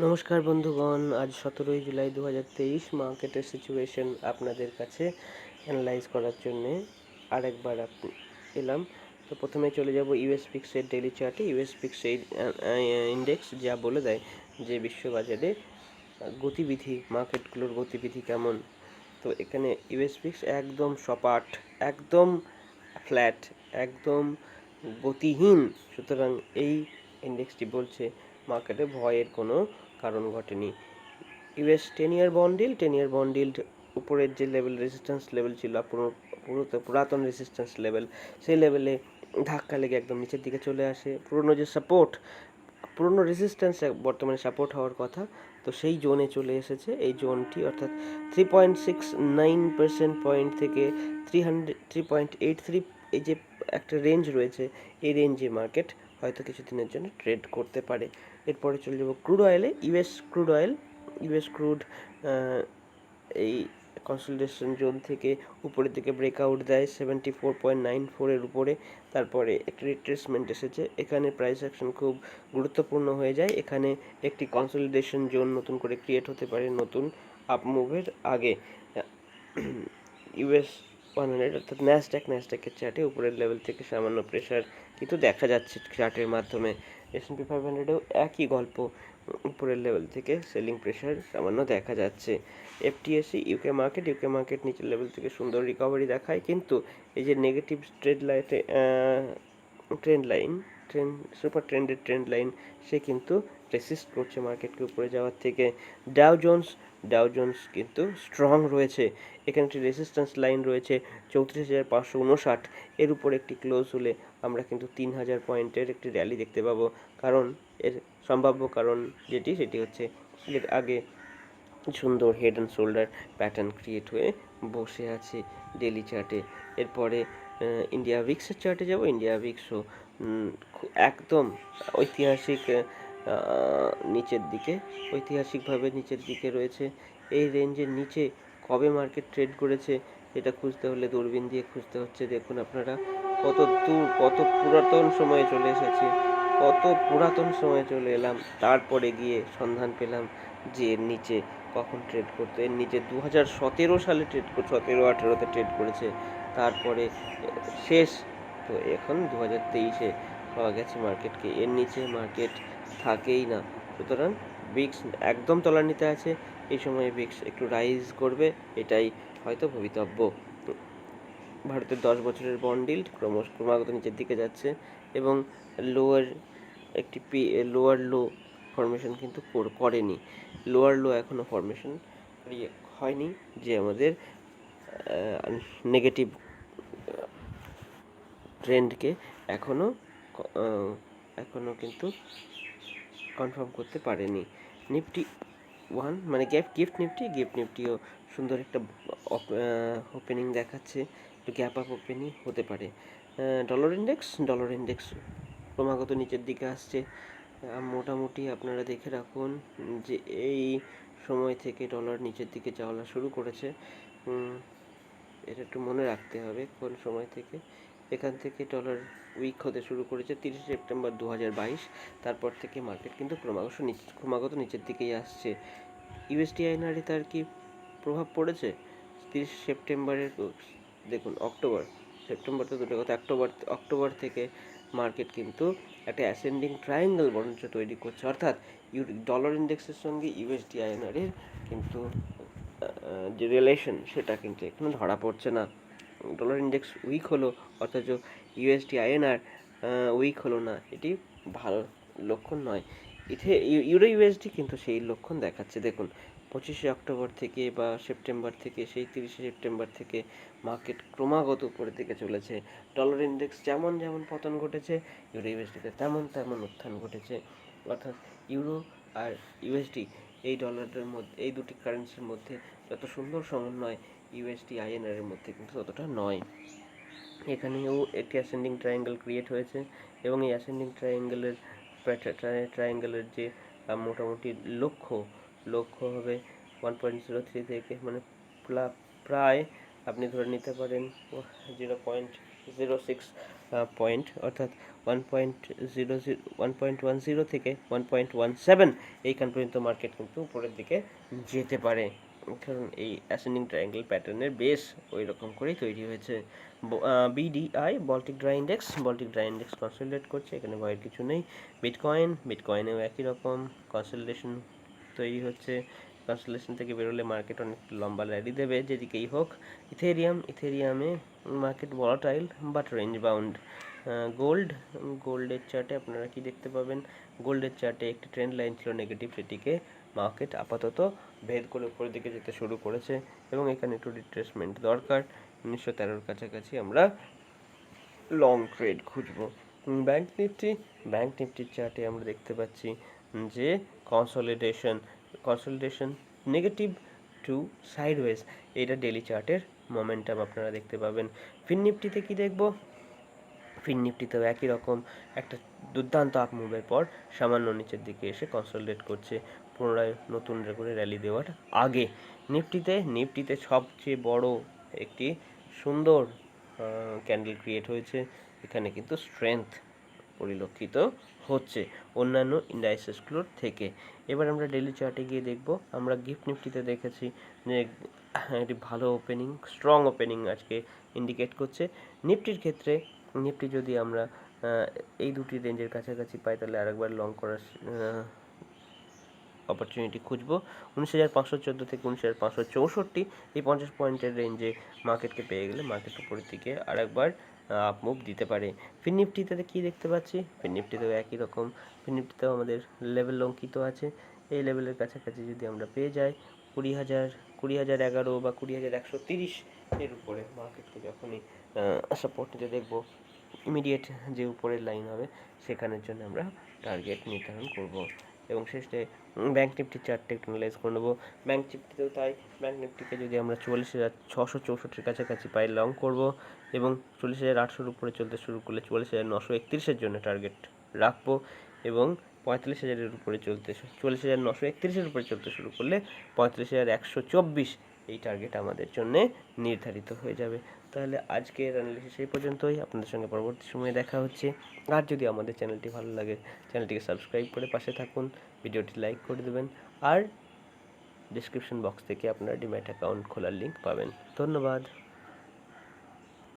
নমস্কার বন্ধুগণ, আজ 17 জুলাই 2023 মার্কেটের সিচুয়েশন আপনাদের কাছে অ্যানালাইজ করার জন্যে আরেকবার এলাম। তো প্রথমে চলে যাব ইউএস ফিক্সের ডেইলি চার্টে। ইউএস ফিক্সের ইন্ডেক্স যা বলে দেয় যে বিশ্ববাজারে গতিবিধি, মার্কেটগুলোর গতিবিধি কেমন। তো এখানে ইউএস ফিক্স একদম সপাট, একদম ফ্ল্যাট, একদম গতিহীন। সুতরাং এই ইন্ডেক্সটি বলছে মার্কেটে ভয়ের কোনো কারণ ঘটেনি। ইউএস 10 ইয়ার বন্ড ইল্ড উপরের যে লেভেল, রেজিস্ট্যান্স লেভেল ছিল, পুরাতন রেজিস্ট্যান্স লেভেল, সেই লেভেলে ধাক্কা লেগে একদম নিচের দিকে চলে আসে। পুরনো রেজিস্ট্যান্স বর্তমানে সাপোর্ট হওয়ার কথা, তো সেই জোনে চলে এসেছে। এই জোনটি অর্থাৎ 3.69% পয়েন্ট থেকে 3.83, এই যে একটা রেঞ্জ রয়েছে, এই রেঞ্জে মার্কেট হয়তো কিছুদিনের জন্য ট্রেড করতে পারে। এরপরে চলে যাব ক্রুড অয়েলে। ইউএস ক্রুড এই কনসলিডেশন জোন থেকে উপরের দিকে ব্রেকআউট দেয় 74.94-এর উপরে। তারপরে একটি রিট্রেসমেন্ট এসেছে। এখানে প্রাইস অ্যাকশন খুব গুরুত্বপূর্ণ হয়ে যায়। এখানে একটি কনসলিডেশন জোন নতুন করে ক্রিয়েট হতে পারে নতুন আপ মুভের আগে। ইউএস 100 অর্থাৎ ন্যাসডাকের চার্টে উপরের লেভেল থেকে সামান্য প্রেশার কিন্তু দেখা যাচ্ছে চার্টের মাধ্যমে। S&P 500-এও একই গল্প, উপরের লেভেল থেকে সেলিং প্রেশার সামান্য দেখা যাচ্ছে। এফটিএসি ইউকে মার্কেট নিচের লেভেল থেকে সুন্দর রিকভারি দেখায়, কিন্তু এই যে নেগেটিভ সুপার ট্রেন্ড লাইন, সে কিন্তু রেসিস্ট করছে মার্কেটকে উপরে যাওয়ার থেকে। ডাউ জোন্স কিন্তু স্ট্রং রয়েছে। এখানে একটি রেসিস্ট্যান্স লাইন রয়েছে 34,559, এর উপর একটি ক্লোজ হলে আমরা কিন্তু 3,000 পয়েন্টের একটি র্যালি দেখতে পাবো। কারণ এর সম্ভাব্য কারণ সেটি হচ্ছে এর আগে সুন্দর head and shoulder pattern create হয়ে বসে আছে ডেলি চার্টে। এরপরে ইন্ডিয়া ভিক্সের চার্টে যাব। ইন্ডিয়া ভিক্সও একদম ঐতিহাসিকভাবে নিচের দিকে রয়েছে। এই রেঞ্জের নিচে কবে মার্কেট ট্রেড করেছে এটা খুঁজতে হলে দূরবীন দিয়ে খুঁজতে হচ্ছে। দেখুন আপনারা কত দূর, কত পুরাতন সময়ে চলে এসেছে, কত পুরাতন সময়ে চলে এলাম, তারপরে গিয়ে সন্ধান পেলাম যে এর নিচে কখন ট্রেড করতো। এর নিচে 2017 সালে ট্রেড করছে, 17-18-তে ট্রেড করেছে, তারপরে শেষ। তো এখন 2023-এ পাওয়া গেছে মার্কেটকে, এর নিচে মার্কেট থাকেই না। সুতরাং বিক্স একদম তলার নিতে আছে। এই সময়ে বিক্স একটু রাইজ করবে, এটাই হয়তো ভবিতব্য। ভারতের 10 বছরের বন্ড ইল্ড ক্রমাগত নিচের দিকে যাচ্ছে এবং লোয়ার লো ফরমেশন কিন্তু করেনি। লোয়ার লো এখনও ফরমেশন হয়নি, যে আমাদের নেগেটিভ ট্রেন্ডকে এখনও কিন্তু কনফার্ম করতে পারেনি। নিফটি মানে গিফট নিফটিও সুন্দর একটা ওপেনিং দেখাচ্ছে, একটু গ্যাপ আপ ওপেনিং হতে পারে। ডলার ইন্ডেক্স ক্রমাগত নিচের দিকে আসছে। মোটামুটি আপনারা দেখে রাখুন যে এই সময় থেকে ডলার নিচের দিকে যাওয়া শুরু করেছে। এটা একটু মনে রাখতে হবে কোন সময় থেকে। এখান থেকে ডলার উইক হতে শুরু করেছে 30 সেপ্টেম্বর 2022। তারপর থেকে মার্কেট কিন্তু ক্রমাগত নিচের দিকেই আসছে। ইউএসডি আইএনআরে তার কি প্রভাব পড়েছে? 30 সেপ্টেম্বরের দেখুন, সেপ্টেম্বর তো দুটো কথা, অক্টোবর থেকে মার্কেট কিন্তু একটা অ্যাসেন্ডিং ট্রায়াঙ্গেল বরঞ্চ তৈরি করছে, অর্থাৎ ডলার ইন্ডেক্সের সঙ্গে ইউএসডি আইএনআরের কিন্তু যে রিলেশন সেটা কিন্তু এখনো ধরা পড়ছে না। ডলার ইন্ডেক্স উইক হলো অথচ ইউএসডি আইএনআর উইক হলো না, এটি ভালো লক্ষণ নয়। ইউরো ইউএসডি কিন্তু সেই লক্ষণ দেখাচ্ছে। দেখুন 25 অক্টোবর থেকে বা সেপ্টেম্বর থেকে, সেই 30 সেপ্টেম্বর থেকে মার্কেট ক্রমাগত উপরের দিকে চলেছে। ডলার ইন্ডেক্স যেমন পতন ঘটেছে, ইউরো ইউএসডিতে তেমন উত্থান ঘটেছে। অর্থাৎ ইউরো আর ইউএসডি, এই ডলারের মধ্যে, এই দুটি কারেন্সির মধ্যে যত সুন্দর সমন্বয়, ইউএসডি আইএনআর এর মধ্যে কিন্তু ততটা নয়। এখানেও একটি অ্যাসেন্ডিং ট্রায়াঙ্গেল ক্রিয়েট হয়েছে এবং এই অ্যাসেন্ডিং ট্রায়াঙ্গেলের যে মোটামুটি লক্ষ্য হবে 1.03 থেকে, মানে প্রায় আপনি ধরে নিতে পারেন 0.3 1.06 পয়েন্ট, অর্থাৎ 1.10 থেকে 1.17 এইখান পর্যন্ত মার্কেট কিন্তু উপরের দিকে যেতে পারে, কারণ এই অ্যাসেন্ডিং ট্রায়াঙ্গেল প্যাটার্নের বেস ওই রকম করেই তৈরি হয়েছে। BDI Baltic dry index consolidate করছে, এখানে ভয়ের কিছু নেই। বিটকয়েনেও একই রকম কনসলিডেশন তৈরি হচ্ছে। কনসলিডেশন থেকে বেরোলে মার্কেট অনেক লম্বা র্যালি দেবে যেদিকেই হোক। ইথেরিয়ামে market volatile but range bound. গোল্ডের চার্টে আপনারা কি দেখতে পাবেন? গোল্ডের চার্টে একটি ট্রেন্ড লাইন ছিল নেগেটিভ, সেটিকে মার্কেট আপাতত ভেদ করে উপরের দিকে যেতে শুরু করেছে এবং এখানে একটু রিট্রেসমেন্ট দরকার। 1913 কাছাকাছি আমরা লং ট্রেড খুঁজবো। ব্যাংক নিফটির চার্টে আমরা দেখতে পাচ্ছি যে কনসলিডেশন নেগেটিভ টু সাইডওয়েজ, এটা ডেলি চার্টের মোমেন্টাম আপনারা দেখতে পাবেন। নিফটিতে কি দেখবো? নিফটিতেও একই রকম একটা দুর্দান্ত আপ মুভের পর সামান্য নিচের দিকে এসে কনসলিডেট করছে, পুনরায় নতুন করে র্যালি দেওয়ার আগে। নিফটিতে সবচেয়ে বড় একটি সুন্দর ক্যান্ডেল ক্রিয়েট হয়েছে, এখানে কিন্তু স্ট্রেংথ পরিলক্ষিত হচ্ছে অন্যান্য ইন্ডাইসেসগুলোর থেকে। এবার আমরা ডেলি চার্টে গিয়ে দেখব। আমরা গিফট নিফটিতে দেখেছি যে একটি ভালো ওপেনিং, স্ট্রং ওপেনিং আজকে ইন্ডিকেট করছে। নিফটি যদি আমরা এই দুটি রেঞ্জের কাছাকাছি পাই, তাহলে আরেকবার লং করার অপরচুনিটি খুঁজবো। 19,514 থেকে 19,564 এই 50 পয়েন্টের রেঞ্জে মার্কেটকে পেয়ে গেলে মার্কেট উপরের দিকে আরেকবার আপ মুভ দিতে পারে। নিফটিতে কি দেখতে পাচ্ছি? নিফটিতেও একই রকম। নিফটিতেও আমাদের লেভেল অঙ্কিত আছে, এই লেভেলের কাছাকাছি যদি আমরা পেয়ে যাই 20,011 বা 20,130 এর উপরে মার্কেটকে যখনই সাপোর্ট নিতে দেখবো, ইমিডিয়েট যে উপরের লাইন হবে সেখানের জন্য আমরা টার্গেট নির্ধারণ করব। এবং শেষে ব্যাংক নিফটির চার্টটা একটু অ্যানালাইজ করে নেবো। ব্যাংক নিফটিতেও তাই। ব্যাংক নিফটিকে যদি আমরা 44,664 কাছাকাছি পাই, লং করব এবং 40,800 উপরে চলতে শুরু করলে 44,931 জন্য টার্গেট রাখবো এবং 45,000 উপরে 44,931 উপরে চলতে শুরু করলে 45,124 এই টার্গেট আমাদের জন্য নির্ধারিত হয়ে যাবে। তাহলে আজকের অ্যানালিসিস এই পর্যন্তই। আপনাদের সঙ্গে পরবর্তী সময়ে দেখা হচ্ছে। আর যদি আমাদের চ্যানেলটি ভালো লাগে, চ্যানেলটিকে সাবস্ক্রাইব করে পাশে থাকুন, ভিডিওটি লাইক করে দেবেন, আর ডিসক্রিপশন বক্স থেকে আপনারা ডিম্যাট অ্যাকাউন্ট খোলার লিঙ্ক পাবেন। ধন্যবাদ।